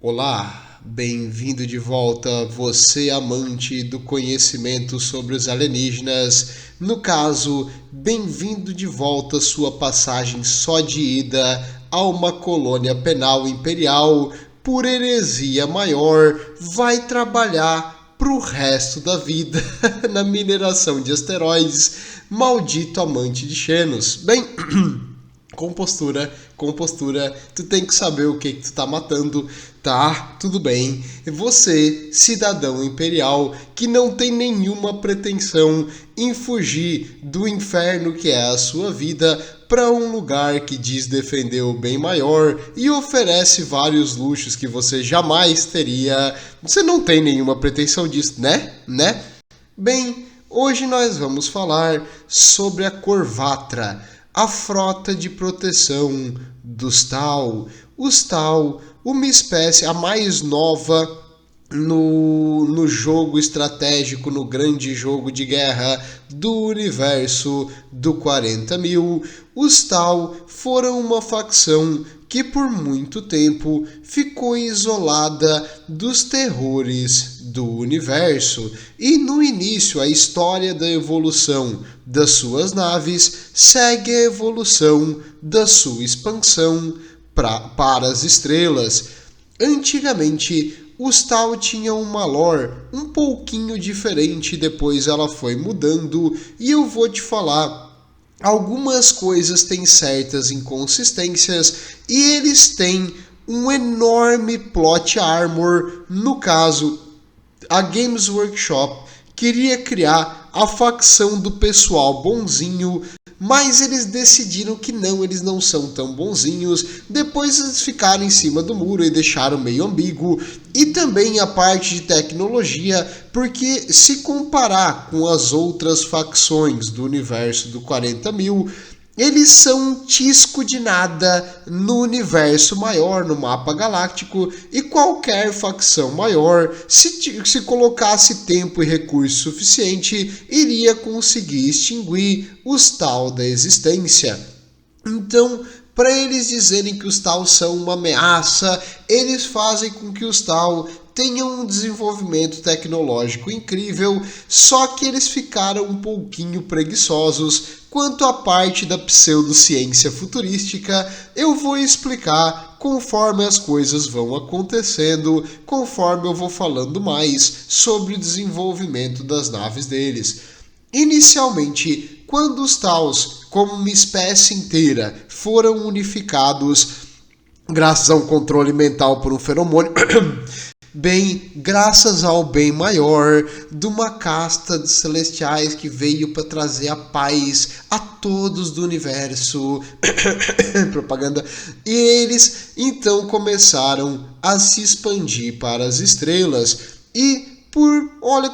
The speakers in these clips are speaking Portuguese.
Olá, bem-vindo de volta, você amante do conhecimento sobre os alienígenas. No caso, bem-vindo de volta sua passagem só de ida a uma colônia penal imperial por heresia maior, vai trabalhar pro resto da vida na mineração de asteroides, maldito amante de Xenos. Bem... Com postura, tu tem que saber o que tu tá matando, tá? Tudo bem. Você, cidadão imperial, que não tem nenhuma pretensão em fugir do inferno que é a sua vida para um lugar que diz defender o bem maior e oferece vários luxos que você jamais teria. Você não tem nenhuma pretensão disso, né? Bem, hoje nós vamos falar sobre a Corvatra, a frota de proteção dos Tau. Os Tau, uma espécie a mais nova no jogo estratégico, no grande jogo de guerra do universo do 40.000. Os Tau foram uma facção que por muito tempo ficou isolada dos terrores do universo, e no início a história da evolução das suas naves segue a evolução da sua expansão para as estrelas. Antigamente, os Tau tinham uma lore um pouquinho diferente, depois ela foi mudando, e eu vou te falar. Algumas coisas têm certas inconsistências e eles têm um enorme plot armor. No caso, a Games Workshop queria criar a facção do pessoal bonzinho, mas eles decidiram que não, eles não são tão bonzinhos. Depois eles ficaram em cima do muro e deixaram meio ambíguo. E também a parte de tecnologia, porque se comparar com as outras facções do universo do 40.000, eles são um tisco de nada no universo maior, no mapa galáctico, e qualquer facção maior, se colocasse tempo e recurso suficiente, iria conseguir extinguir os Tau da existência. Então, para eles dizerem que os Tau são uma ameaça, eles fazem com que os Tau tenham um desenvolvimento tecnológico incrível, só que eles ficaram um pouquinho preguiçosos. Quanto à parte da pseudociência futurística, eu vou explicar conforme as coisas vão acontecendo, conforme eu vou falando mais sobre o desenvolvimento das naves deles. Inicialmente, quando os Taus, como uma espécie inteira, foram unificados graças a um controle mental por um feromônio, bem, graças ao bem maior de uma casta de celestiais que veio para trazer a paz a todos do universo, propaganda, e eles então começaram a se expandir para as estrelas, e por,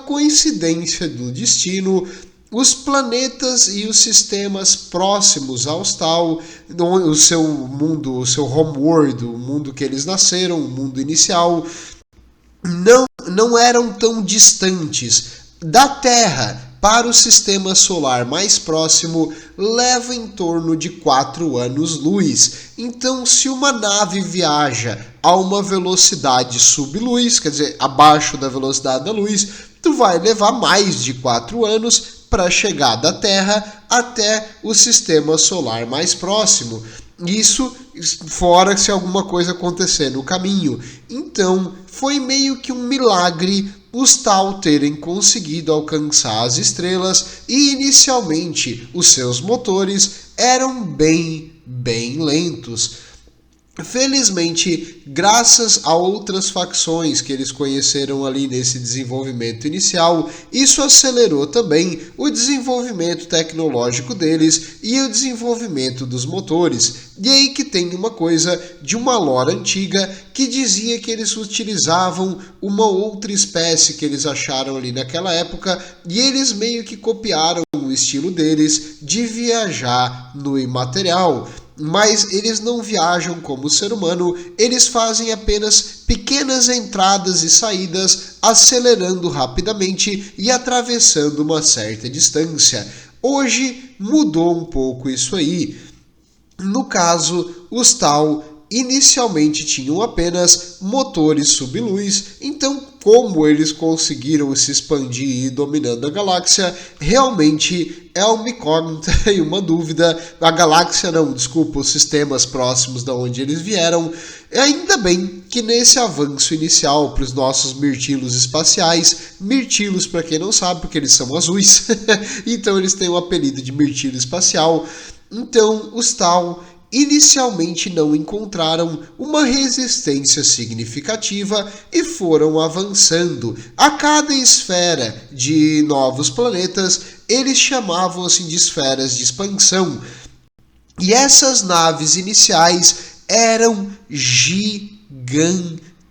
coincidência do destino, os planetas e os sistemas próximos aos Tau, o seu mundo, o seu homeworld, o mundo que eles nasceram, o mundo inicial, não eram tão distantes. Da Terra para o sistema solar mais próximo leva em torno de 4 anos-luz. Então, se uma nave viaja a uma velocidade sub-luz, quer dizer, abaixo da velocidade da luz, tu vai levar mais de 4 anos para chegar da Terra até o sistema solar mais próximo. Isso fora se alguma coisa acontecer no caminho. Então, foi meio que um milagre os Tau terem conseguido alcançar as estrelas, e inicialmente os seus motores eram bem lentos. Felizmente, graças a outras facções que eles conheceram ali nesse desenvolvimento inicial, isso acelerou também o desenvolvimento tecnológico deles e o desenvolvimento dos motores. E aí que tem uma coisa de uma lore antiga que dizia que eles utilizavam uma outra espécie que eles acharam ali naquela época, e eles meio que copiaram o estilo deles de viajar no imaterial. Mas eles não viajam como ser humano, eles fazem apenas pequenas entradas e saídas, acelerando rapidamente e atravessando uma certa distância. Hoje mudou um pouco isso aí. No caso, os Tau inicialmente tinham apenas motores subluz, então como eles conseguiram se expandir e ir dominando a galáxia, realmente é uma incógnita e uma dúvida. A galáxia não, desculpa, os sistemas próximos de onde eles vieram. Ainda bem que nesse avanço inicial para os nossos mirtilos espaciais, mirtilos para quem não sabe, porque eles são azuis, então eles têm o apelido de mirtilo espacial. Então os Tau inicialmente não encontraram uma resistência significativa e foram avançando. A cada esfera de novos planetas, eles chamavam assim de esferas de expansão. E essas naves iniciais eram gigantescas,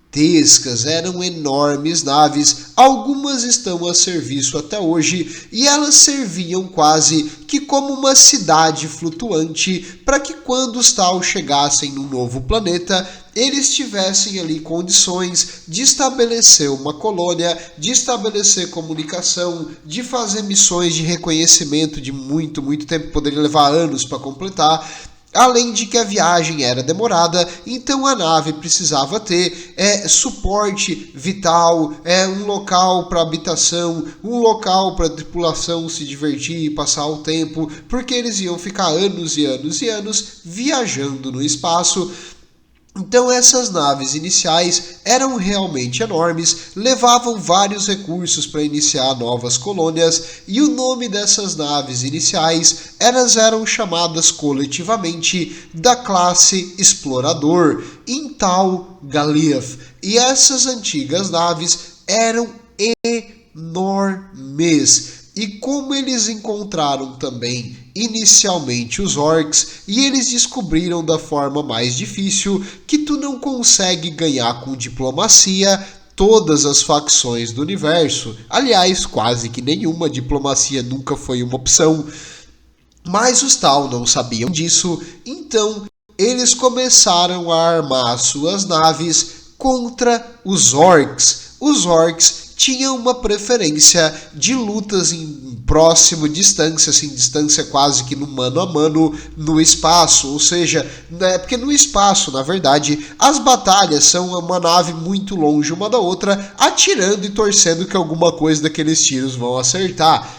eram enormes naves. Algumas estão a serviço até hoje e elas serviam quase que como uma cidade flutuante para que quando os Tau chegassem num novo planeta, eles tivessem ali condições de estabelecer uma colônia, de estabelecer comunicação, de fazer missões de reconhecimento de muito tempo, poderia levar anos para completar. Além de que a viagem era demorada, então a nave precisava ter suporte vital, um local para habitação, um local para a tripulação se divertir e passar o tempo, porque eles iam ficar anos e anos e anos viajando no espaço. Então essas naves iniciais eram realmente enormes, levavam vários recursos para iniciar novas colônias, e o nome dessas naves iniciais eram chamadas coletivamente da classe Explorador, Intal Galiath. E essas antigas naves eram enormes. E como eles encontraram também inicialmente os orcs, e eles descobriram da forma mais difícil que tu não consegue ganhar com diplomacia todas as facções do universo. Aliás, quase que nenhuma diplomacia nunca foi uma opção. Mas os Tau não sabiam disso, então eles começaram a armar suas naves contra os orcs. Os orcs tinham uma preferência de lutas em próxima distância, assim, distância quase que no mano a mano no espaço, ou seja, porque no espaço, na verdade, as batalhas são uma nave muito longe uma da outra, atirando e torcendo que alguma coisa daqueles tiros vão acertar.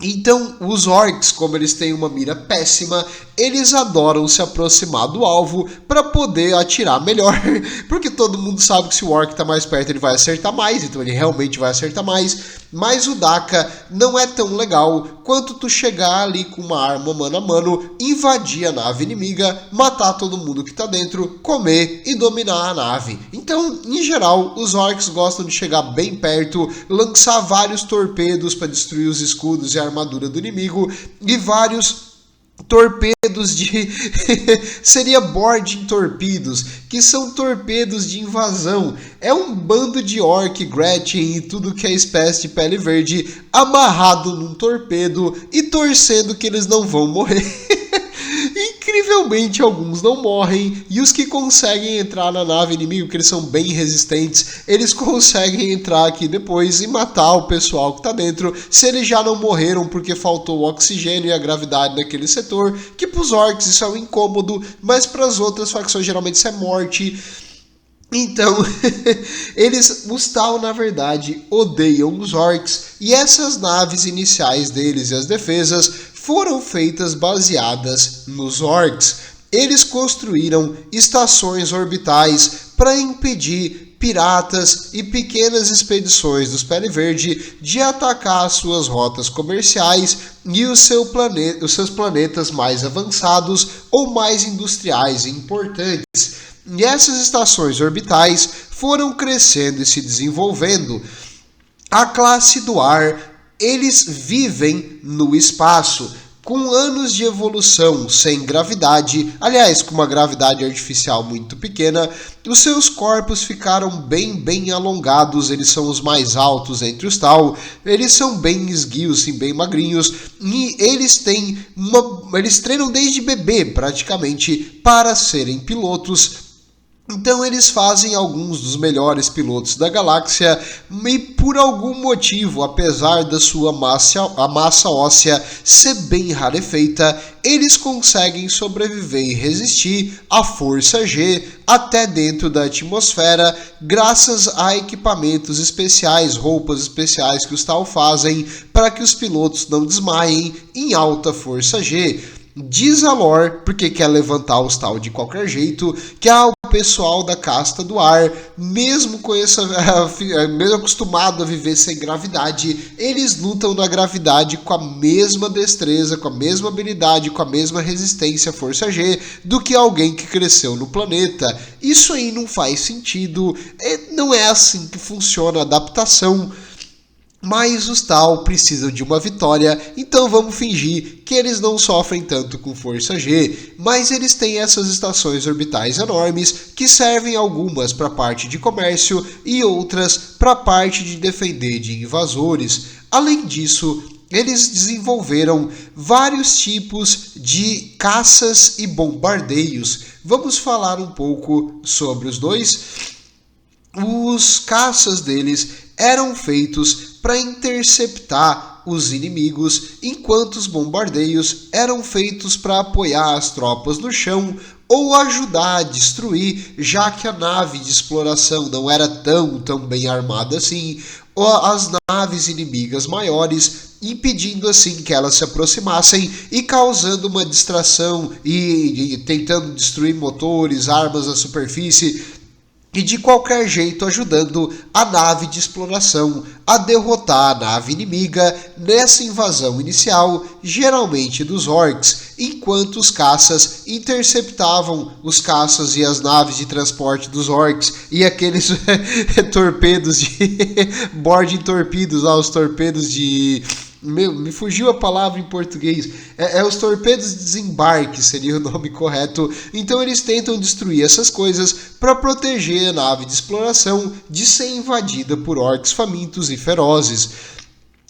Então, os orcs, como eles têm uma mira péssima, eles adoram se aproximar do alvo para poder atirar melhor, porque todo mundo sabe que se o orc está mais perto ele vai acertar mais, então ele realmente vai acertar mais. Mas o Daka não é tão legal quanto tu chegar ali com uma arma mano a mano, invadir a nave inimiga, matar todo mundo que tá dentro, comer e dominar a nave. Então, em geral, os orcs gostam de chegar bem perto, lançar vários torpedos para destruir os escudos e a armadura do inimigo, e vários torpedos de seria boarding torpedos, que são torpedos de invasão. É um bando de orc, Gretchen e tudo que é espécie de pele verde amarrado num torpedo e torcendo que eles não vão morrer. Incrivelmente, alguns não morrem, e os que conseguem entrar na nave inimigo, que eles são bem resistentes, eles conseguem entrar aqui depois e matar o pessoal que está dentro, se eles já não morreram porque faltou o oxigênio e a gravidade naquele setor, que para os orcs isso é um incômodo, mas para as outras facções geralmente isso é morte. Então, os Tau, na verdade, odeiam os orcs, e essas naves iniciais deles e as defesas foram feitas baseadas nos orcs. Eles construíram estações orbitais para impedir piratas e pequenas expedições dos Pele Verde de atacar suas rotas comerciais e os seus planetas mais avançados ou mais industriais e importantes. E essas estações orbitais foram crescendo e se desenvolvendo. A classe do ar, eles vivem no espaço, com anos de evolução sem gravidade, aliás, com uma gravidade artificial muito pequena. Os seus corpos ficaram bem alongados, eles são os mais altos entre os Tau, eles são bem esguios, sim, bem magrinhos, e eles treinam desde bebê, praticamente, para serem pilotos. Então eles fazem alguns dos melhores pilotos da galáxia e por algum motivo, apesar da sua a massa óssea ser bem rarefeita, eles conseguem sobreviver e resistir à força G até dentro da atmosfera, graças a equipamentos especiais, roupas especiais que os Tau fazem para que os pilotos não desmaiem em alta força G. Diz a lore, porque quer levantar os Tau de qualquer jeito, que o pessoal da casta do ar, mesmo com mesmo acostumado a viver sem gravidade, eles lutam na gravidade com a mesma destreza, com a mesma habilidade, com a mesma resistência à força G do que alguém que cresceu no planeta. Isso aí não faz sentido, não é assim que funciona a adaptação. Mas os Tau precisam de uma vitória, então vamos fingir que eles não sofrem tanto com força G, mas eles têm essas estações orbitais enormes que servem algumas para a parte de comércio e outras para a parte de defender de invasores. Além disso, eles desenvolveram vários tipos de caças e bombardeios. Vamos falar um pouco sobre os dois. Os caças deles eram feitos para interceptar os inimigos, enquanto os bombardeios eram feitos para apoiar as tropas no chão ou ajudar a destruir, já que a nave de exploração não era tão bem armada assim, ou as naves inimigas maiores, impedindo assim que elas se aproximassem e causando uma distração e tentando destruir motores, armas na superfície, e de qualquer jeito ajudando a nave de exploração a derrotar a nave inimiga nessa invasão inicial, geralmente dos orcs, enquanto os caças interceptavam os caças e as naves de transporte dos orcs e aqueles torpedos de boarding torpedos, os torpedos de... me fugiu a palavra em português. Os torpedos de desembarque seria o nome correto. Então eles tentam destruir essas coisas para proteger a nave de exploração de ser invadida por orcs famintos e ferozes.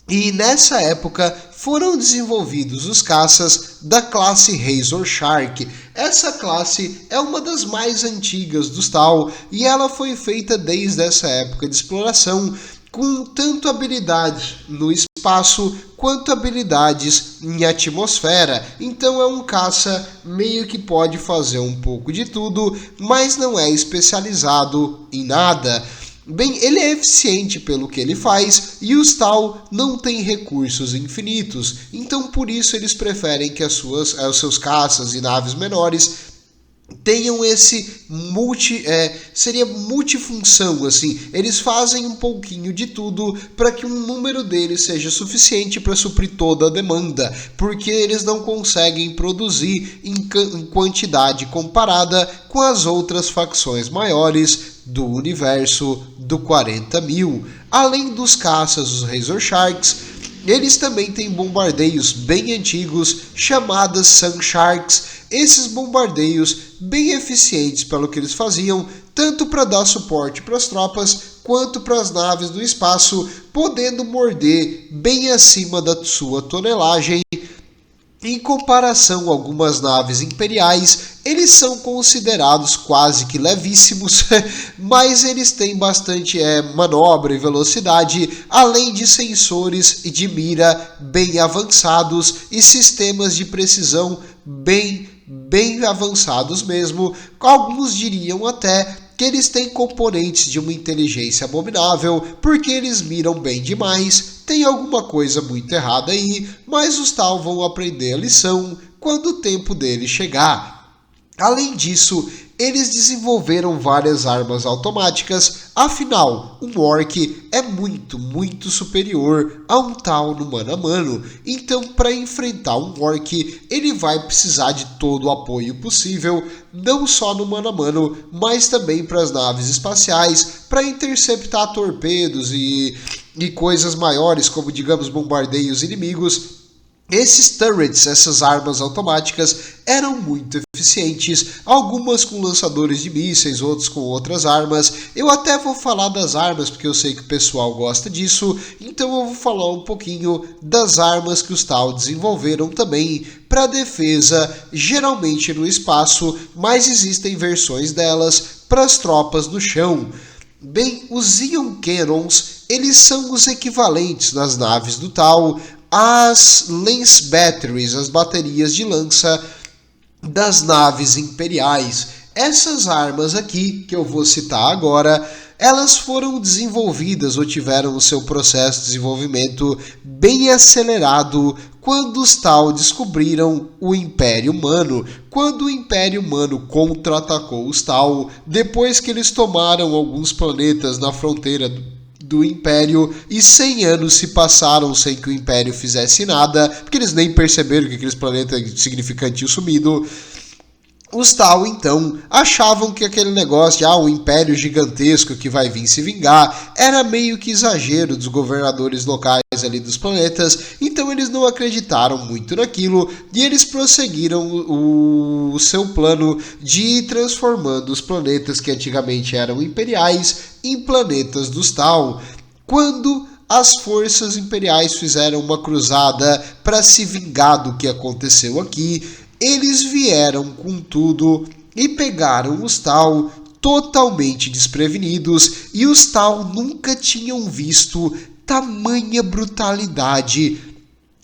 E nessa época foram desenvolvidos os caças da classe Razor Shark. Essa classe é uma das mais antigas dos Tau e ela foi feita desde essa época de exploração, com tanto habilidade no espaço quanto habilidades em atmosfera. Então é um caça meio que pode fazer um pouco de tudo, mas não é especializado em nada. Bem, ele é eficiente pelo que ele faz e os Tau não têm recursos infinitos, então por isso eles preferem que os seus caças e naves menores tenham esse seria multifunção, assim. Eles fazem um pouquinho de tudo para que um número deles seja suficiente para suprir toda a demanda, porque eles não conseguem produzir em quantidade comparada com as outras facções maiores do universo do 40.000. Além dos caças, os Razor Sharks, eles também têm bombardeios bem antigos chamados Sun Sharks. Esses bombardeios bem eficientes pelo que eles faziam, tanto para dar suporte para as tropas quanto para as naves do espaço, podendo morder bem acima da sua tonelagem. Em comparação a algumas naves imperiais, eles são considerados quase que levíssimos, mas eles têm bastante manobra e velocidade, além de sensores de mira bem avançados e sistemas de precisão bem avançados mesmo. Alguns diriam até que eles têm componentes de uma inteligência abominável, porque eles miram bem demais. Tem alguma coisa muito errada aí, mas os Tau vão aprender a lição quando o tempo deles chegar. Além disso, eles desenvolveram várias armas automáticas, afinal, um orc é muito superior a um Tau no mano a mano. Então, para enfrentar um orc, ele vai precisar de todo o apoio possível, não só no mano a mano, mas também para as naves espaciais, para interceptar torpedos e coisas maiores, como digamos bombardeios inimigos. Esses turrets, essas armas automáticas, eram muito eficientes, algumas com lançadores de mísseis, outros com outras armas. Eu até vou falar das armas, porque eu sei que o pessoal gosta disso, então eu vou falar um pouquinho das armas que os Tau desenvolveram também para defesa, geralmente no espaço, mas existem versões delas para as tropas no chão. Bem, os Ion Cannons, eles são os equivalentes nas naves do Tau as Lance Batteries, as baterias de lança das naves imperiais. Essas armas aqui, que eu vou citar agora, elas foram desenvolvidas ou tiveram o seu processo de desenvolvimento bem acelerado quando os Tau descobriram o Império Humano. Quando o Império Humano contra-atacou os Tau, depois que eles tomaram alguns planetas na fronteira do Império, e 100 anos se passaram sem que o Império fizesse nada, porque eles nem perceberam que aqueles planetas insignificantes tinham sumido. Os Tau, então, achavam que aquele negócio de um império gigantesco que vai vir se vingar era meio que exagero dos governadores locais ali dos planetas, então eles não acreditaram muito naquilo e eles prosseguiram o seu plano de ir transformando os planetas que antigamente eram imperiais em planetas dos Tau. Quando as forças imperiais fizeram uma cruzada para se vingar do que aconteceu aqui, eles vieram com tudo e pegaram os Tau totalmente desprevenidos, e os Tau nunca tinham visto tamanha brutalidade.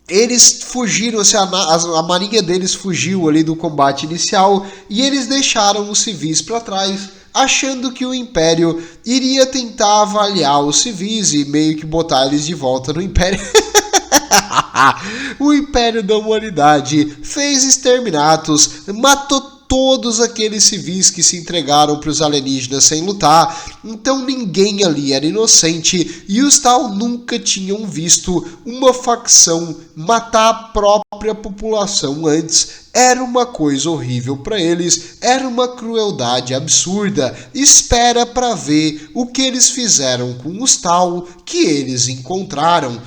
Eles fugiram, a marinha deles fugiu ali do combate inicial e eles deixaram os civis para trás, achando que o Império iria tentar avaliar os civis e meio que botar eles de volta no Império. O Império da Humanidade fez exterminatos, matou todos aqueles civis que se entregaram para os alienígenas sem lutar, então ninguém ali era inocente, e os Tau nunca tinham visto uma facção matar a própria população antes. Era uma coisa horrível para eles, era uma crueldade absurda. Espera para ver o que eles fizeram com os Tau que eles encontraram.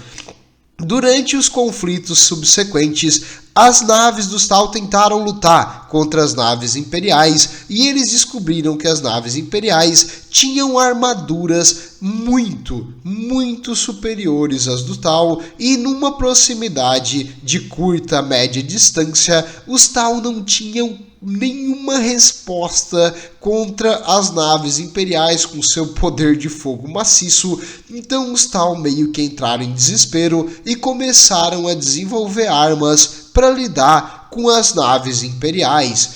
Durante os conflitos subsequentes, as naves dos Tau tentaram lutar contra as naves imperiais e eles descobriram que as naves imperiais tinham armaduras muito superiores às do Tau, e numa proximidade de curta a média distância, os Tau não tinham nenhuma resposta contra as naves imperiais com seu poder de fogo maciço. Então os Tau meio que entraram em desespero e começaram a desenvolver armas para lidar com as naves imperiais.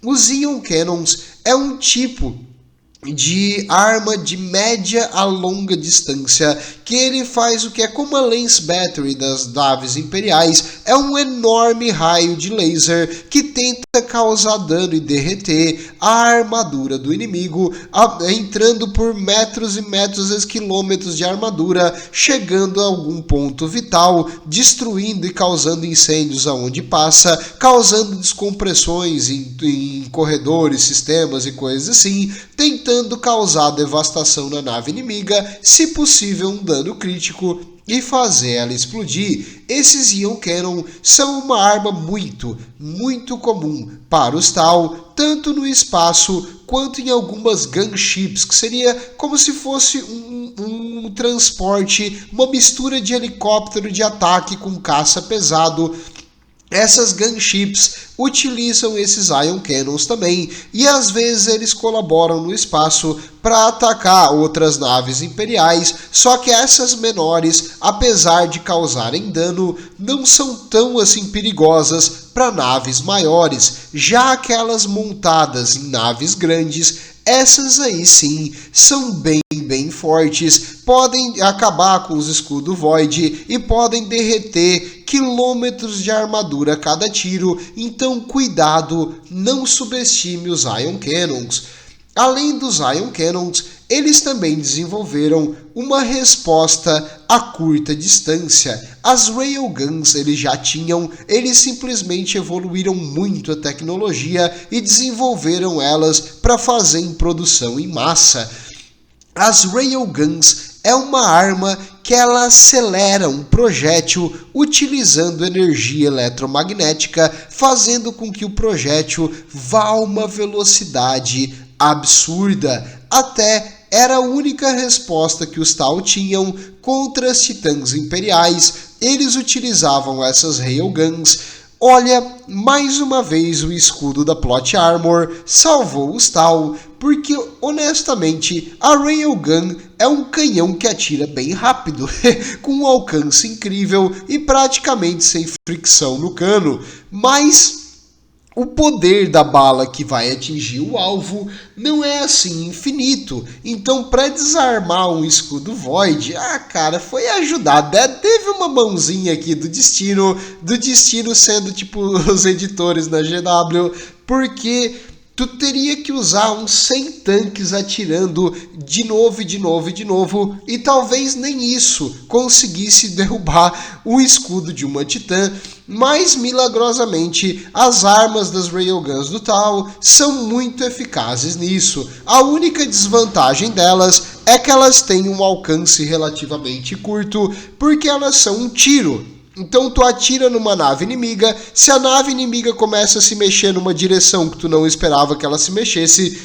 Os Ion Cannons é um tipo de arma de média a longa distância, que ele faz o que é como a Lance Battery das naves imperiais, é um enorme raio de laser que tenta causar dano e derreter a armadura do inimigo, entrando por metros e metros, às vezes quilômetros de armadura, chegando a algum ponto vital, destruindo e causando incêndios aonde passa, causando descompressões em corredores, sistemas e coisas assim, tentando causar devastação na nave inimiga, se possível um dano crítico, e fazer ela explodir. Esses Ion Cannon são uma arma muito comum para os Tau, tanto no espaço quanto em algumas gunships, que seria como se fosse um transporte, uma mistura de helicóptero de ataque com caça pesado. Essas gunships utilizam esses Ion Cannons também, e às vezes eles colaboram no espaço para atacar outras naves imperiais, só que essas menores, apesar de causarem dano, não são tão assim perigosas para naves maiores. Já aquelas montadas em naves grandes, essas aí sim são bem fortes, podem acabar com os escudos Void e podem derreter quilômetros de armadura a cada tiro, então cuidado, não subestime os Ion Cannons. Além dos Ion Cannons, eles também desenvolveram uma resposta a curta distância. As Railguns eles simplesmente evoluíram muito a tecnologia e desenvolveram elas para fazer em produção em massa. As Railguns é uma arma que ela acelera um projétil utilizando energia eletromagnética, fazendo com que o projétil vá a uma velocidade absurda. Até era a única resposta que os Tau tinham contra as titãs imperiais. Eles utilizavam essas Railguns. Olha, mais uma vez o escudo da Plot Armor salvou os Tau, porque honestamente a Railgun é um canhão que atira bem rápido, com um alcance incrível e praticamente sem fricção no cano, mas o poder da bala que vai atingir o alvo não é assim infinito. Então, para desarmar um escudo Void, cara, foi ajudado. Teve uma mãozinha aqui do destino sendo tipo os editores na GW, porque tu teria que usar uns 100 tanques atirando de novo, e talvez nem isso conseguisse derrubar o escudo de uma titã, mas milagrosamente as armas das Railguns do Tau são muito eficazes nisso. A única desvantagem delas é que elas têm um alcance relativamente curto, porque elas são um tiro. Então tu atira numa nave inimiga, se a nave inimiga começa a se mexer numa direção que tu não esperava que ela se mexesse,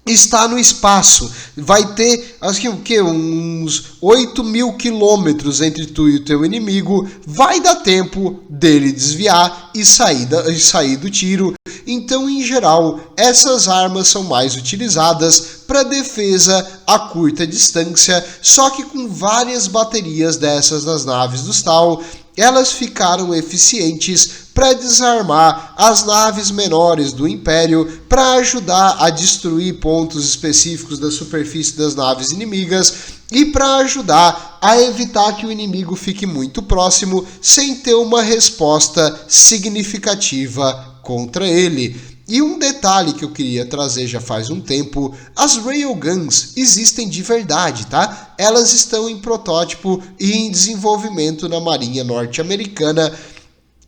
está no espaço, vai ter acho que o quê? Uns 8.000 quilômetros entre tu e o teu inimigo, vai dar tempo dele desviar e sair do tiro. Então, em geral, essas armas são mais utilizadas para defesa a curta distância, só que com várias baterias dessas nas naves dos Tau, elas ficaram eficientes para desarmar as naves menores do Império, para ajudar a destruir pontos específicos da superfície das naves inimigas e para ajudar a evitar que o inimigo fique muito próximo sem ter uma resposta significativa contra ele. E um detalhe que eu queria trazer já faz um tempo, as Railguns existem de verdade, tá? Elas estão em protótipo e em desenvolvimento na Marinha Norte-Americana.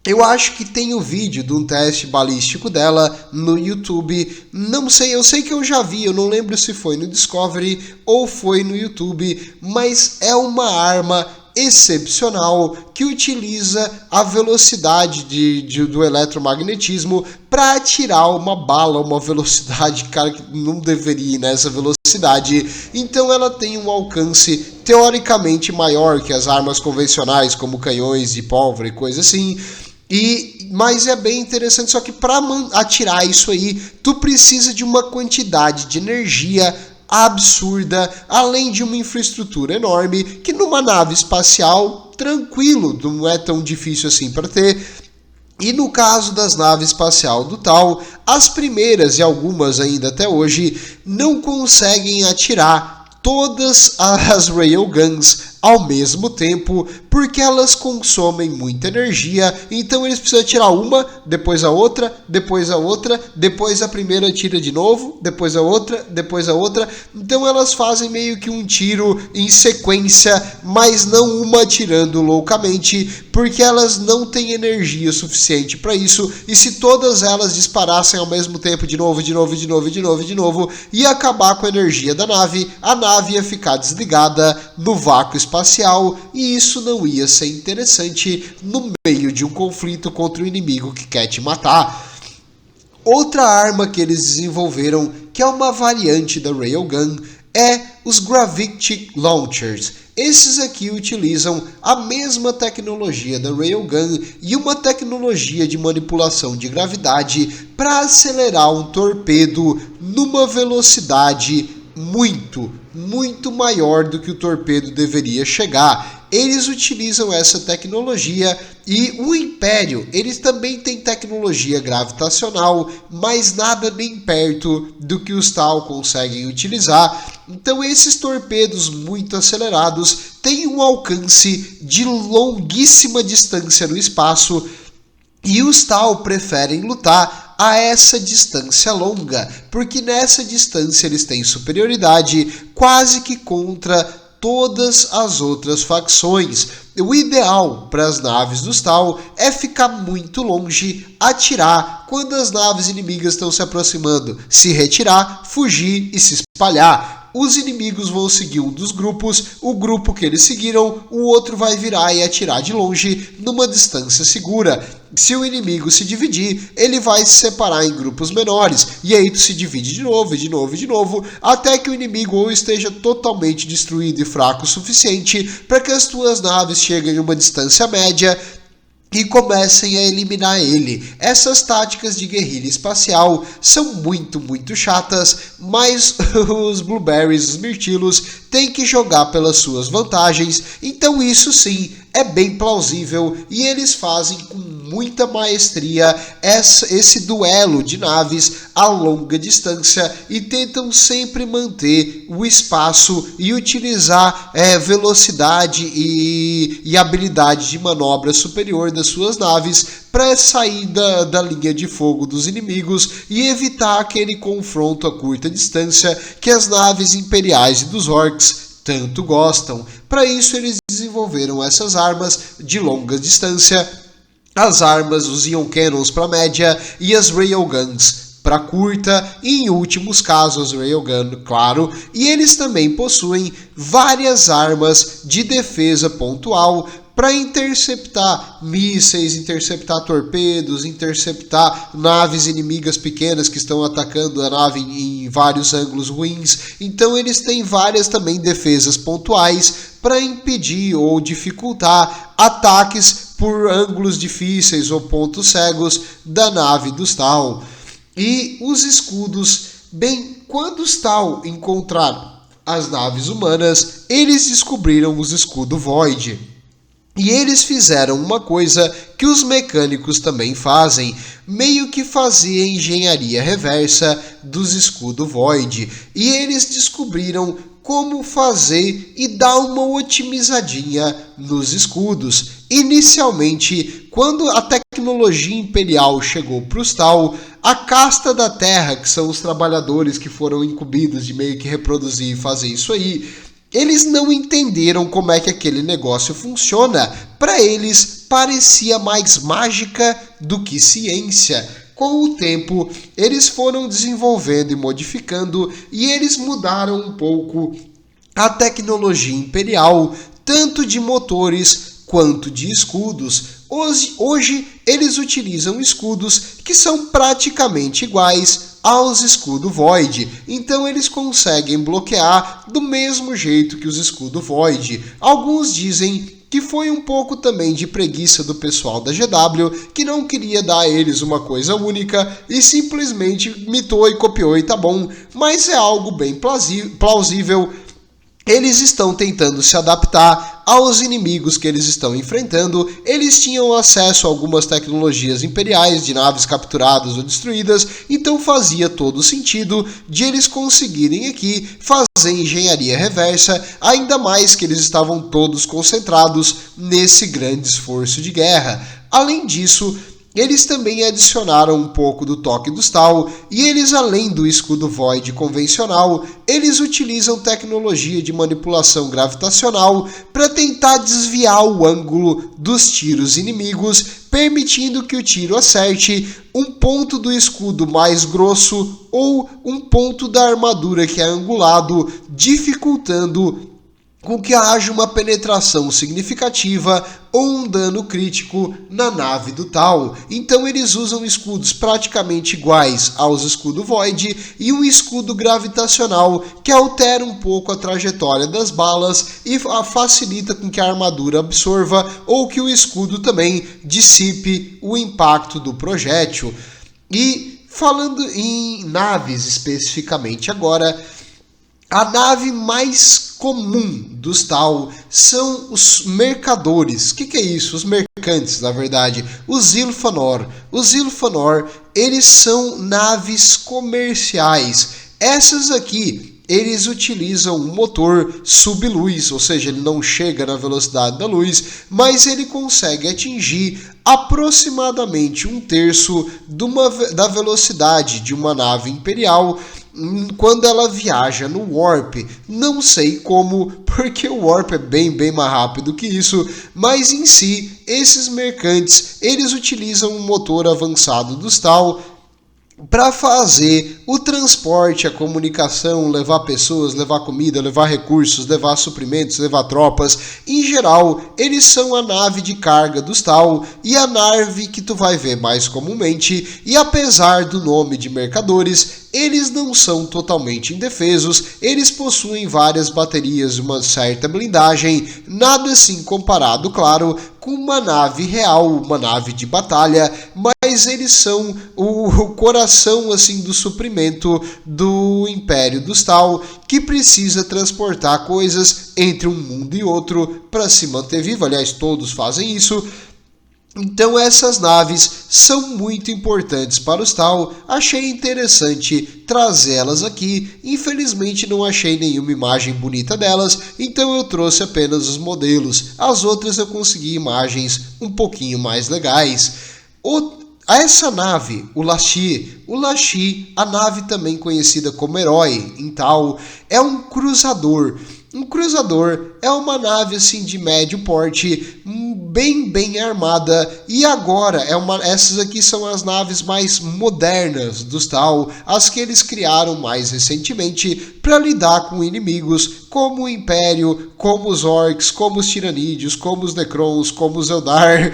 Eu acho que tem o vídeo de um teste balístico dela no YouTube. Não sei, eu sei que eu já vi, eu não lembro se foi no Discovery ou foi no YouTube, mas é uma arma excepcional que utiliza a velocidade do eletromagnetismo para atirar uma bala, uma velocidade, cara, que não deveria ir nessa velocidade. Então ela tem um alcance teoricamente maior que as armas convencionais, como canhões de pólvora e coisa assim. Mas é bem interessante, só que para atirar isso aí, tu precisa de uma quantidade de energia absurda, além de uma infraestrutura enorme, que numa nave espacial, tranquilo, não é tão difícil assim para ter. E no caso das naves espacial do Tau, as primeiras e algumas ainda até hoje não conseguem atirar todas as Railguns ao mesmo tempo, porque elas consomem muita energia, então eles precisam tirar uma, depois a outra, depois a outra, depois a primeira tira de novo, depois a outra, depois a outra. Então elas fazem meio que um tiro em sequência, mas não uma atirando loucamente, porque elas não têm energia suficiente para isso, e se todas elas disparassem ao mesmo tempo de novo, e acabar com a energia da nave, a nave ia ficar desligada no vácuo espacial, e isso não ia ser interessante no meio de um conflito contra o inimigo que quer te matar. Outra arma que eles desenvolveram, que é uma variante da Railgun, é os Gravity Launchers. Esses aqui utilizam a mesma tecnologia da Railgun e uma tecnologia de manipulação de gravidade para acelerar um torpedo numa velocidade muito maior do que o torpedo deveria chegar. Eles utilizam essa tecnologia, e o Império, eles também têm tecnologia gravitacional, mas nada nem perto do que os Tau conseguem utilizar. Então esses torpedos muito acelerados têm um alcance de longuíssima distância no espaço, e os Tau preferem lutar a essa distância longa, porque nessa distância eles têm superioridade quase que contra todas as outras facções. O ideal para as naves dos Tau é ficar muito longe, atirar quando as naves inimigas estão se aproximando, se retirar, fugir e se espalhar. os inimigos vão seguir um dos grupos, o grupo que eles seguiram, o outro vai virar e atirar de longe numa distância segura. Se o inimigo se dividir, ele vai se separar em grupos menores, e aí tu se divide de novo, e de novo, e de novo, até que o inimigo ou esteja totalmente destruído e fraco o suficiente para que as tuas naves cheguem em uma distância média e comecem a eliminar ele. Essas táticas de guerrilha espacial são muito chatas, mas os Blueberries, os Mirtilos, têm que jogar pelas suas vantagens, então isso sim é bem plausível e eles fazem com muita maestria esse duelo de naves a longa distância e tentam sempre manter o espaço e utilizar velocidade e habilidade de manobra superior das suas naves para sair da linha de fogo dos inimigos e evitar aquele confronto a curta distância que as naves imperiais e dos orcs tanto gostam. Para isso eles desenvolveram essas armas de longa distância, as armas, os Ion Cannons para média e as Railguns para curta e, em últimos casos, Railgun, claro, e eles também possuem várias armas de defesa pontual para interceptar mísseis, interceptar torpedos, interceptar naves inimigas pequenas que estão atacando a nave em vários ângulos ruins. Então eles têm várias também defesas pontuais para impedir ou dificultar ataques por ângulos difíceis ou pontos cegos da nave dos Tau. E os escudos, bem, quando os Tau encontraram as naves humanas, eles descobriram os escudos Void. E eles fizeram uma coisa que os mecânicos também fazem, meio que fazer a engenharia reversa dos escudos Void. E eles descobriram como fazer e dar uma otimizadinha nos escudos. Inicialmente, quando a tecnologia imperial chegou para os Tau, a casta da Terra, que são os trabalhadores que foram incumbidos de meio que reproduzir e fazer isso aí, eles não entenderam como é que aquele negócio funciona. Para eles, parecia mais mágica do que ciência. Com o tempo, eles foram desenvolvendo e modificando, e eles mudaram um pouco a tecnologia imperial, tanto de motores quanto de escudos. Hoje eles utilizam escudos que são praticamente iguais aos escudos Void, então eles conseguem bloquear do mesmo jeito que os escudos Void. Alguns dizem que foi um pouco também de preguiça do pessoal da GW, que não queria dar a eles uma coisa única e simplesmente mitou e copiou e tá bom, mas é algo bem plausível. Eles estão tentando se adaptar aos inimigos que eles estão enfrentando. Eles tinham acesso a algumas tecnologias imperiais de naves capturadas ou destruídas, então fazia todo sentido de eles conseguirem aqui fazer engenharia reversa, ainda mais que eles estavam todos concentrados nesse grande esforço de guerra. Além disso, eles também adicionaram um pouco do toque dos Tau, e eles, além do escudo Void convencional, eles utilizam tecnologia de manipulação gravitacional para tentar desviar o ângulo dos tiros inimigos, permitindo que o tiro acerte um ponto do escudo mais grosso ou um ponto da armadura que é angulado, dificultando com que haja uma penetração significativa ou um dano crítico na nave do Tau. Então eles usam escudos praticamente iguais aos escudos Void e um escudo gravitacional que altera um pouco a trajetória das balas e facilita com que a armadura absorva ou que o escudo também dissipe o impacto do projétil. E falando em naves especificamente agora, a nave mais comum dos Tau são os mercadores. O que é isso? Os mercantes, na verdade. Os Zilfanor. Os Zilfanor, eles são naves comerciais. Essas aqui, eles utilizam um motor subluz, ou seja, ele não chega na velocidade da luz, mas ele consegue atingir aproximadamente 1/3 da velocidade de uma nave imperial quando ela viaja no Warp. Não sei como, porque o Warp é bem mais rápido que isso, mas em si, esses mercantes, eles utilizam um motor avançado dos Tau, para fazer o transporte, a comunicação, levar pessoas, levar comida, levar recursos, levar suprimentos, levar tropas. Em geral, eles são a nave de carga dos Tau e a nave que tu vai ver mais comumente. E apesar do nome de mercadores, eles não são totalmente indefesos, eles possuem várias baterias e uma certa blindagem, nada assim comparado, claro, com uma nave real, uma nave de batalha, mas eles são o coração assim do suprimento do Império dos Tau, que precisa transportar coisas entre um mundo e outro para se manter vivo. Aliás, todos fazem isso. Então essas naves são muito importantes para os Tau, achei interessante trazê-las aqui, infelizmente não achei nenhuma imagem bonita delas, então eu trouxe apenas os modelos, as outras eu consegui imagens um pouquinho mais legais. Essa nave, o Lashi, a nave também conhecida como Herói em Tau, é um cruzador. Um cruzador é uma nave assim de médio porte, bem armada, e agora essas aqui são as naves mais modernas dos Tau, as que eles criaram mais recentemente para lidar com inimigos como o Império, como os Orcs, como os Tiranídeos, como os Necrons, como os Eldar.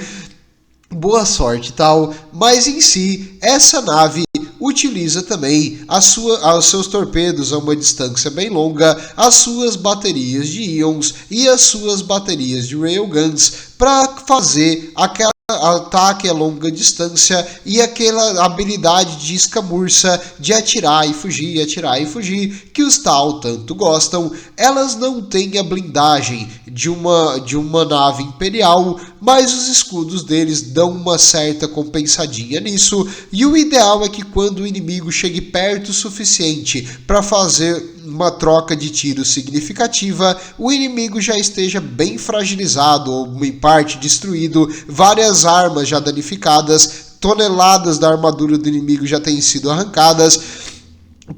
Boa sorte, Tau, mas em si, essa nave utiliza também os seus torpedos a uma distância bem longa, as suas baterias de íons e as suas baterias de railguns para fazer aquela ataque a longa distância e aquela habilidade de escamurça de atirar e fugir, que os Tau tanto gostam. Elas não têm a blindagem de uma nave imperial, mas os escudos deles dão uma certa compensadinha nisso, e o ideal é que quando o inimigo chegue perto o suficiente para fazer uma troca de tiros significativa, o inimigo já esteja bem fragilizado ou em parte destruído, várias armas já danificadas, toneladas da armadura do inimigo já têm sido arrancadas,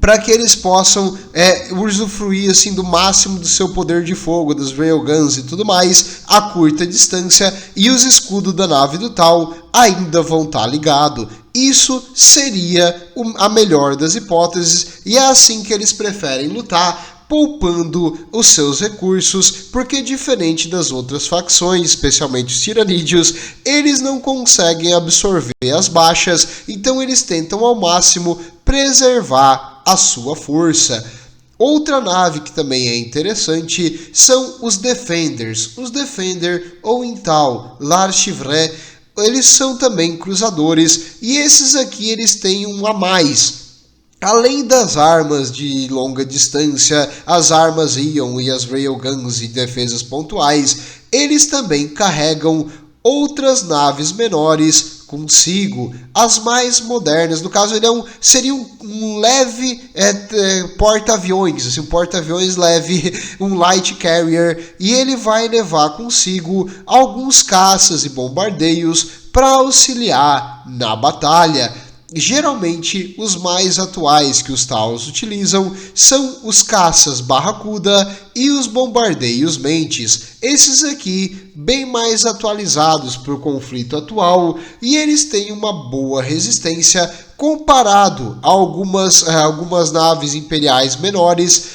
para que eles possam usufruir assim, do máximo do seu poder de fogo, das railguns e tudo mais, a curta distância, e os escudos da nave do Tau ainda vão estar ligados. Isso seria a melhor das hipóteses, e é assim que eles preferem lutar, poupando os seus recursos, porque diferente das outras facções, especialmente os Tiranídeos, eles não conseguem absorver as baixas, então eles tentam ao máximo preservar a sua força. Outra nave que também é interessante são os Defenders. Os Defender, ou em Tau, L'Archivret, eles são também cruzadores, e esses aqui eles têm um a mais. Além das armas de longa distância, as armas Ion e as railguns e defesas pontuais, eles também carregam outras naves menores consigo, as mais modernas. No caso, ele seria um leve porta-aviões, assim, um porta-aviões leve, um light carrier, e ele vai levar consigo alguns caças e bombardeios para auxiliar na batalha. Geralmente, os mais atuais que os Taus utilizam são os caças Barracuda e os bombardeios Mentes. Esses aqui, bem mais atualizados para o conflito atual, e eles têm uma boa resistência comparado a algumas naves imperiais menores.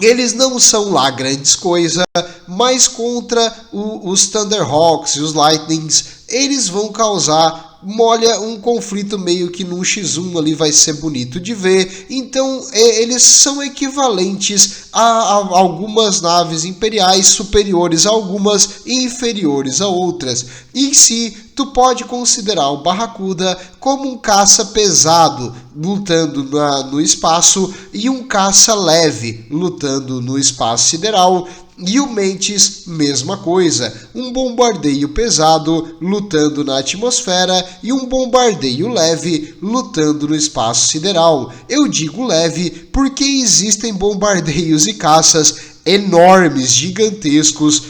Eles não são lá grandes coisas, mas contra os Thunderhawks e os Lightnings, eles vão causar um conflito meio que num X1 ali, vai ser bonito de ver. Então eles são equivalentes a algumas naves imperiais, superiores a algumas e inferiores a outras. Em si, tu pode considerar o Barracuda como um caça pesado lutando no espaço e um caça leve lutando no espaço sideral. E o Mentes, mesma coisa, um bombardeio pesado lutando na atmosfera e um bombardeio leve lutando no espaço sideral. Eu digo leve porque existem bombardeios e caças enormes, gigantescos,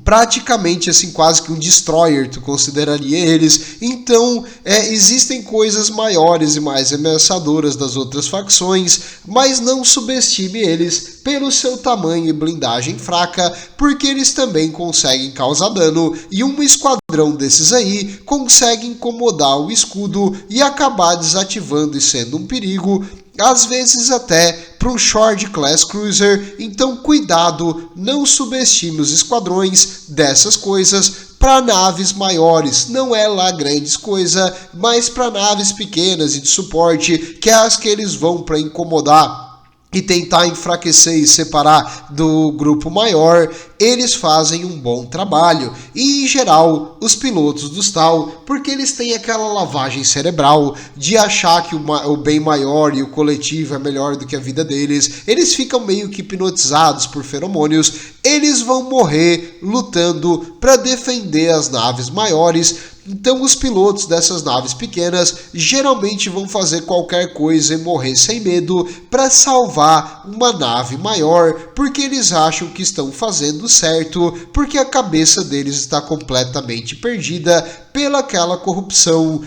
praticamente assim, quase que um destroyer, tu consideraria eles. Então, existem coisas maiores e mais ameaçadoras das outras facções, mas não subestime eles pelo seu tamanho e blindagem fraca, porque eles também conseguem causar dano, e um esquadrão desses aí consegue incomodar o escudo e acabar desativando e sendo um perigo, às vezes até para um Sword Class Cruiser. Então cuidado, não subestime os esquadrões dessas coisas. Para naves maiores não é lá grandes coisa, mas para naves pequenas e de suporte, que é as que eles vão para incomodar e tentar enfraquecer e separar do grupo maior, eles fazem um bom trabalho. E em geral, os pilotos dos tal, porque eles têm aquela lavagem cerebral de achar que o bem maior e o coletivo é melhor do que a vida deles, eles ficam meio que hipnotizados por feromônios, eles vão morrer lutando para defender as naves maiores. Então os pilotos dessas naves pequenas geralmente vão fazer qualquer coisa e morrer sem medo para salvar uma nave maior, porque eles acham que estão fazendo certo, porque a cabeça deles está completamente perdida pela aquela corrupção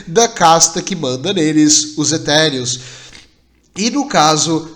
da casta que manda neles, os etéreos. E no caso,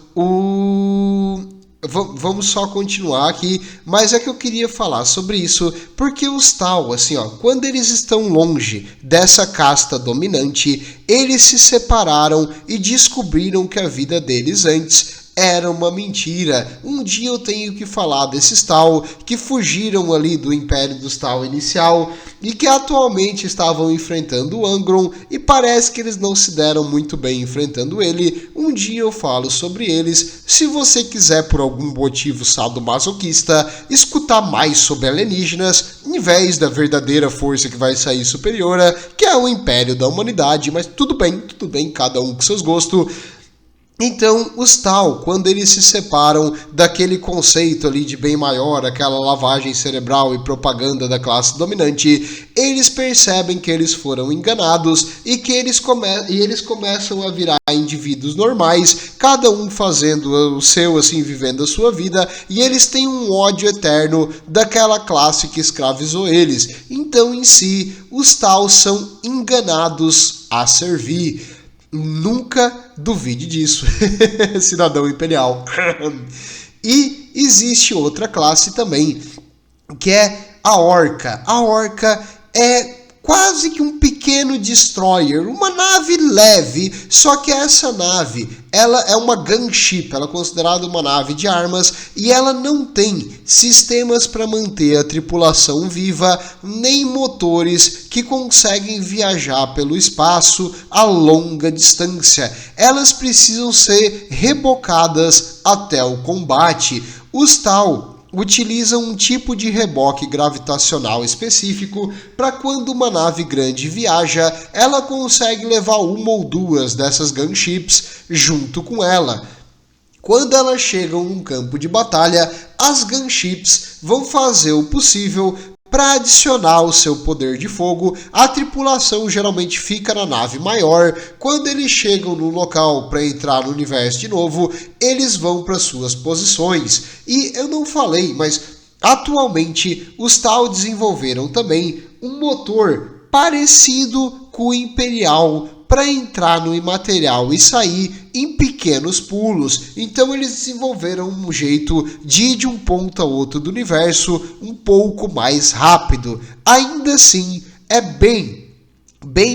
vamos só continuar aqui, mas é que eu queria falar sobre isso, porque os tal, assim, quando eles estão longe dessa casta dominante, eles se separaram e descobriram que a vida deles antes era uma mentira. Um dia eu tenho que falar desses tal que fugiram ali do Império dos Tal inicial e que atualmente estavam enfrentando o Angron, e parece que eles não se deram muito bem enfrentando ele. Um dia eu falo sobre eles. Se você quiser, por algum motivo sadomasoquista, escutar mais sobre alienígenas, em vez da verdadeira força que vai sair superior, que é o Império da Humanidade, mas tudo bem, cada um com seus gostos. Então, os tal, quando eles se separam daquele conceito ali de bem maior, aquela lavagem cerebral e propaganda da classe dominante, eles percebem que eles foram enganados e que eles começam a virar indivíduos normais, cada um fazendo o seu, assim, vivendo a sua vida, e eles têm um ódio eterno daquela classe que escravizou eles. Então, em si, os tal são enganados a servir. Nunca duvide disso, cidadão imperial. E existe outra classe também, que é a Orca. A Orca é quase que um pequeno destroyer, uma nave leve, só que essa nave, ela é uma gunship, ela é considerada uma nave de armas, e ela não tem sistemas para manter a tripulação viva, nem motores que conseguem viajar pelo espaço a longa distância. Elas precisam ser rebocadas até o combate. Os tal utilizam um tipo de reboque gravitacional específico para quando uma nave grande viaja, ela consegue levar uma ou duas dessas gunships junto com ela. Quando elas chegam num campo de batalha, as gunships vão fazer o possível para adicionar o seu poder de fogo. A tripulação geralmente fica na nave maior. Quando eles chegam no local para entrar no universo de novo, eles vão para suas posições. E eu não falei, mas atualmente os tal desenvolveram também um motor parecido com o Imperial para entrar no imaterial e sair em pequenos pulos. Então eles desenvolveram um jeito de ir de um ponto a outro do universo um pouco mais rápido. Ainda assim, é bem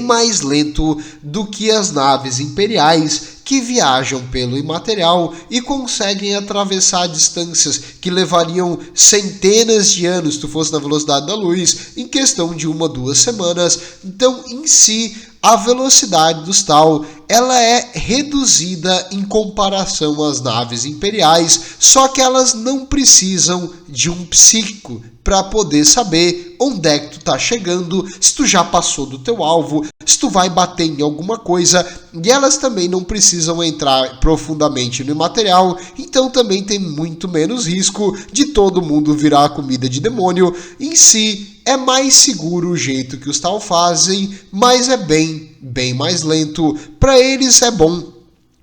mais lento do que as naves imperiais que viajam pelo imaterial e conseguem atravessar distâncias que levariam centenas de anos se tu fosse na velocidade da luz em questão de 1-2 semanas. Então, em si, a velocidade dos tal, ela é reduzida em comparação às naves imperiais, só que elas não precisam de um psíquico para poder saber onde é que tu tá chegando, se tu já passou do teu alvo, se tu vai bater em alguma coisa, e elas também não precisam entrar profundamente no imaterial, então também tem muito menos risco de todo mundo virar comida de demônio. Em si, é mais seguro o jeito que os tal fazem, mas é bem mais lento. Para eles é bom,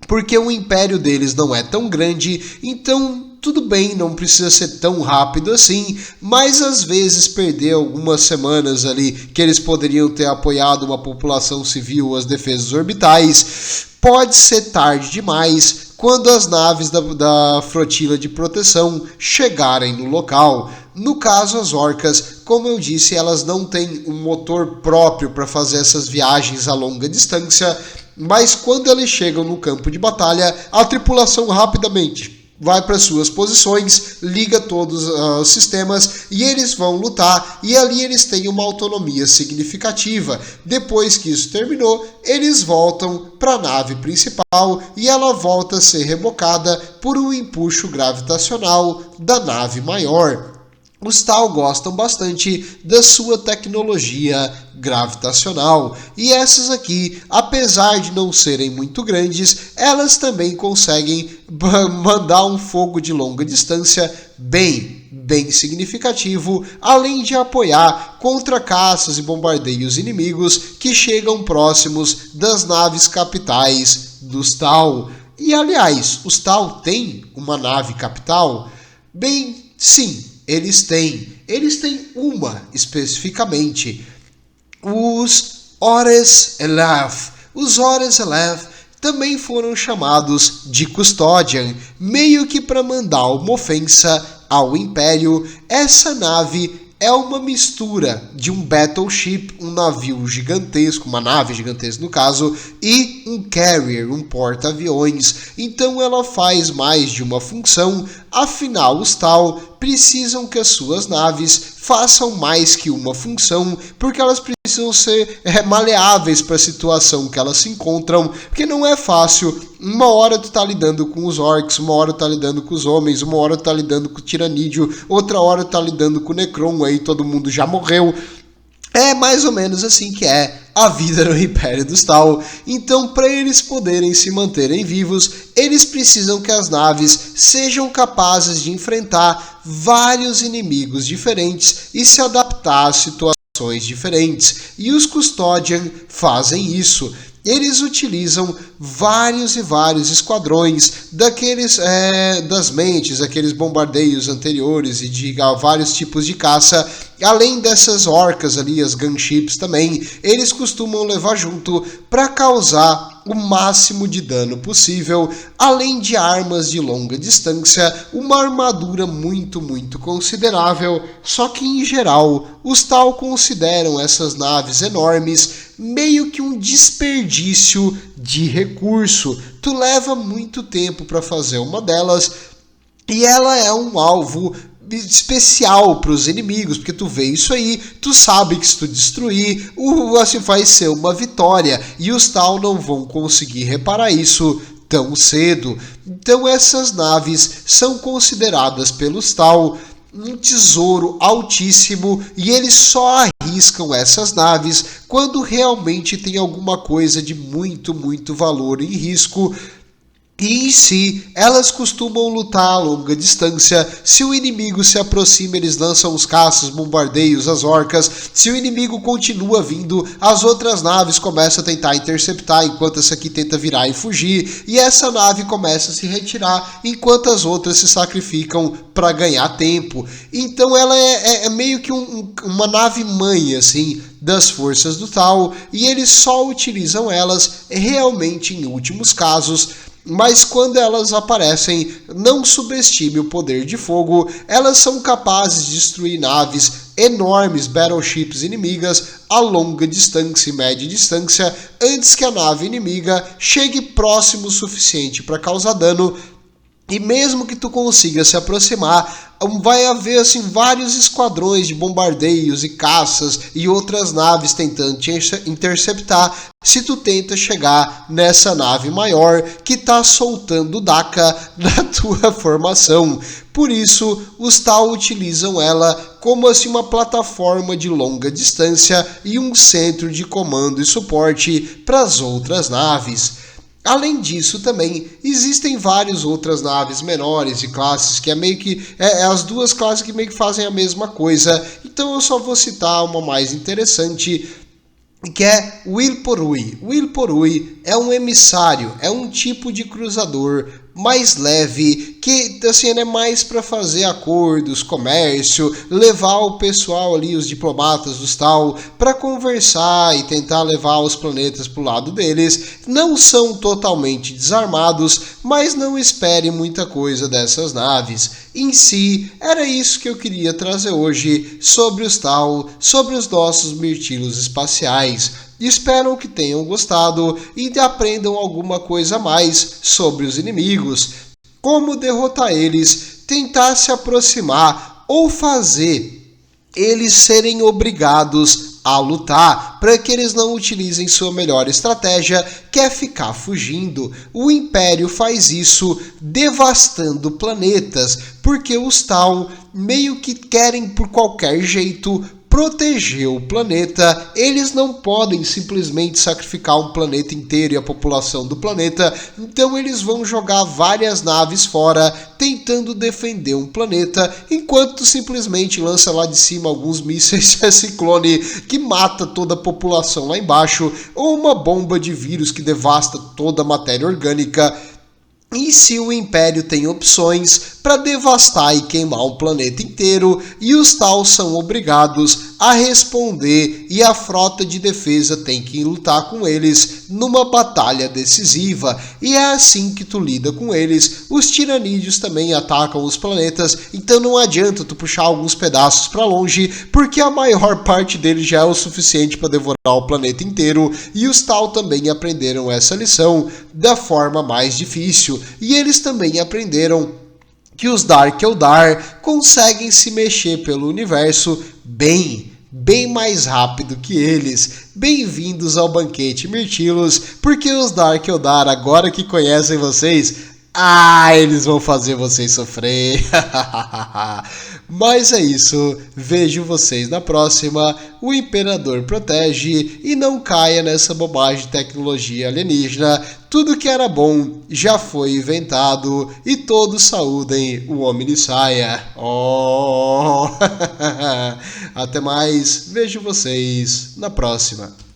porque o império deles não é tão grande, então tudo bem, não precisa ser tão rápido assim, mas às vezes perder algumas semanas ali que eles poderiam ter apoiado uma população civil, as defesas orbitais, pode ser tarde demais quando as naves da frotila de proteção chegarem no local. No caso, as orcas, como eu disse, elas não têm um motor próprio para fazer essas viagens a longa distância, mas quando eles chegam no campo de batalha, a tripulação rapidamente vai para suas posições, liga todos os sistemas e eles vão lutar, e ali eles têm uma autonomia significativa. Depois que isso terminou, eles voltam para a nave principal e ela volta a ser rebocada por um empuxo gravitacional da nave maior. Os Tau gostam bastante da sua tecnologia gravitacional, e essas aqui, apesar de não serem muito grandes, elas também conseguem mandar um fogo de longa distância bem significativo, além de apoiar contra caças e bombardeios inimigos que chegam próximos das naves capitais dos Tau. E aliás, os Tau têm uma nave capital? Bem, sim. Eles têm uma especificamente, os Ores-Elef. Os Ores-Elef também foram chamados de Custodian, meio que para mandar uma ofensa ao Império. Essa nave é uma mistura de um battleship, um navio gigantesco, uma nave gigantesca no caso, e um carrier, um porta-aviões. Então ela faz mais de uma função, afinal os Tau precisam que as suas naves façam mais que uma função, porque elas precisam ser maleáveis para a situação que elas se encontram, porque não é fácil. Uma hora tu tá lidando com os orcs, uma hora tu tá lidando com os homens, uma hora tu tá lidando com o tiranídeo, outra hora tu tá lidando com o Necron, aí todo mundo já morreu. É mais ou menos assim que é a vida no Império dos Tau. Então, para eles poderem se manterem vivos, eles precisam que as naves sejam capazes de enfrentar vários inimigos diferentes e se adaptar a situações diferentes. E os Custodian fazem isso. Eles utilizam vários e vários esquadrões daqueles das mentes, aqueles bombardeios anteriores e de vários tipos de caça. Além dessas orcas ali, as gunships também, eles costumam levar junto para causar o máximo de dano possível, além de armas de longa distância, uma armadura muito considerável. Só que em geral, os Tau consideram essas naves enormes meio que um desperdício de recurso. Tu leva muito tempo para fazer uma delas e ela é um alvo especial para os inimigos, porque tu vê isso aí, tu sabe que se tu destruir, assim vai ser uma vitória, e os Tau não vão conseguir reparar isso tão cedo. Então essas naves são consideradas pelos Tau um tesouro altíssimo, e eles só arriscam essas naves quando realmente tem alguma coisa de muito valor em risco. E em si, elas costumam lutar a longa distância. Se o inimigo se aproxima, eles lançam os caças, bombardeios, as orcas. Se o inimigo continua vindo, as outras naves começam a tentar interceptar, enquanto essa aqui tenta virar e fugir. E essa nave começa a se retirar, enquanto as outras se sacrificam para ganhar tempo. Então ela é meio que uma nave mãe, assim, das forças do Tau. E eles só utilizam elas realmente em últimos casos. Mas quando elas aparecem, não subestime o poder de fogo. Elas são capazes de destruir naves enormes, battleships inimigas a longa distância e média distância, antes que a nave inimiga chegue próximo o suficiente para causar dano. E mesmo que tu consiga se aproximar, vai haver assim vários esquadrões de bombardeios e caças e outras naves tentando te interceptar se tu tenta chegar nessa nave maior que está soltando DACA na tua formação. Por isso, os Tau utilizam ela como assim uma plataforma de longa distância e um centro de comando e suporte para as outras naves. Além disso, também existem várias outras naves menores e classes que é meio que as duas classes que meio que fazem a mesma coisa. Então eu só vou citar uma mais interessante, que é o Wilporui. O Wilporui é um emissário, é um tipo de cruzador mais leve, que assim é mais para fazer acordos, comércio, levar o pessoal ali, os diplomatas dos tal, para conversar e tentar levar os planetas pro lado deles. Não são totalmente desarmados, mas não espere muita coisa dessas naves. Em si, era isso que eu queria trazer hoje sobre os tal, sobre os nossos mirtilos espaciais. Espero que tenham gostado e aprendam alguma coisa a mais sobre os inimigos, como derrotar eles, tentar se aproximar ou fazer eles serem obrigados a lutar, para que eles não utilizem sua melhor estratégia, que é ficar fugindo. O Império faz isso devastando planetas, porque os tal meio que querem por qualquer jeito proteger o planeta. Eles não podem simplesmente sacrificar um planeta inteiro e a população do planeta, então eles vão jogar várias naves fora tentando defender um planeta, enquanto simplesmente lança lá de cima alguns mísseis ciclone que mata toda a população lá embaixo, ou uma bomba de vírus que devasta toda a matéria orgânica. E se o Império tem opções para devastar e queimar um planeta inteiro, e os tal são obrigados a responder, e a frota de defesa tem que lutar com eles numa batalha decisiva. E é assim que tu lida com eles. Os tiranídeos também atacam os planetas, então não adianta tu puxar alguns pedaços para longe, porque a maior parte deles já é o suficiente para devorar o planeta inteiro, e os tal também aprenderam essa lição da forma mais difícil. E eles também aprenderam que os Dark Eldar conseguem se mexer pelo universo bem mais rápido que eles. Bem-vindos ao banquete Mirtilos, porque os Dark Eldar, agora que conhecem vocês, eles vão fazer vocês sofrer. Mas é isso, vejo vocês na próxima. O Imperador protege e não caia nessa bobagem de tecnologia alienígena. Tudo que era bom já foi inventado e todos saúdem o Omnissaia. Oh! Até mais, vejo vocês na próxima.